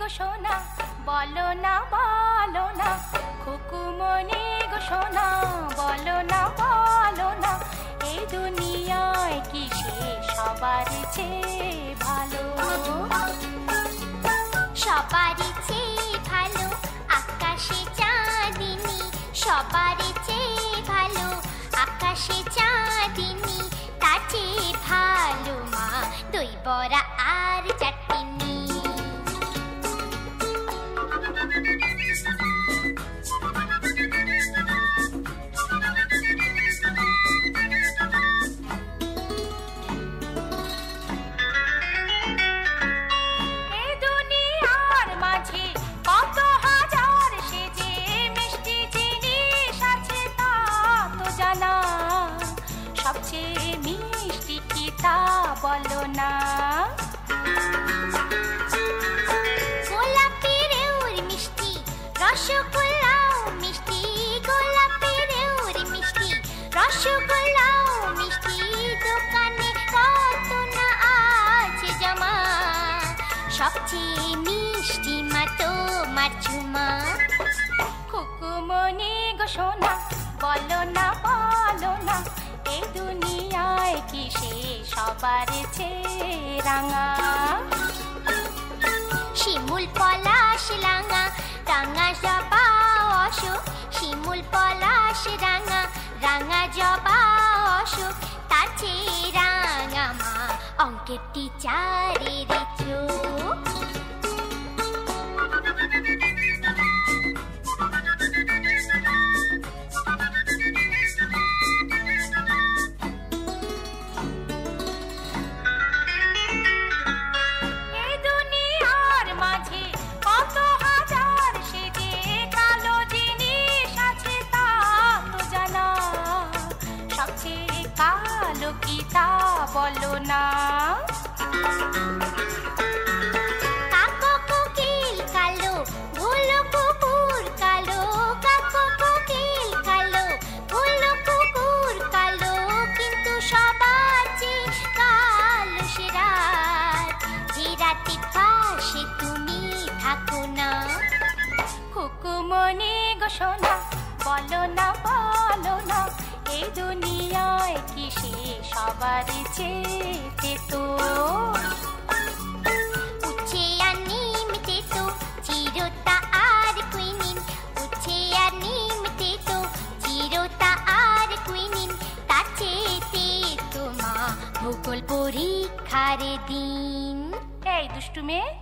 গো সোনা বলো না খুকুমনি গো সোনা বলো না এই দুনিয়ায় কি সে সবার চেয়ে ভালো সবারই চেয়ে ভালো আকাশে চাঁদিনী সবারই চেয়ে ভালো আকাশে চাঁদিনী তার চেয়ে ভালো মা দই বড়া আর চাটনি সবচেয়ে মিষ্টি কি তা বলো না গোলাপের ওর মিষ্টি রসগোল্লাও মিষ্টি গোলাপের ওর মিষ্টি রসগোল্লাও মিষ্টি দোকানে কত না আছে জমা সবচেয়ে মিষ্টি মা তোমার ঝুমা খুকুমনি গো সোনা বলো না এই দুনিয়ায় কি সে সবার চেয়ে রাঙা শিমুল পলাশ রাঙা রাঙা জবা অশোক শিমুল পলাশ রাঙা রাঙা জবা অশোক তার চেয়ে রাঙা মা অঙ্কের টিচারের চোখ বলো না কাকো কোকিল কালো ভুলো কুকুর কালো কাকো কোকিল কালো ভুলো কুকুর কালো কিন্তু সবার চেয়ে কালো সে রাত যে রাতে পাশে তুমি থাকো না খুকুমনি গো সোনা বলো না এই দুনিয়ায় কি সে সবার চেয়ে তো উচ্ছে আর নিম তেতো চিরতা আর কুইনিন উচ্ছে আর নিম তেতো চিরতা আর কুইনিন তার চেয়ে তো মা ভূগোল পরীক্ষার দিন এই দুষ্টু মেয়ে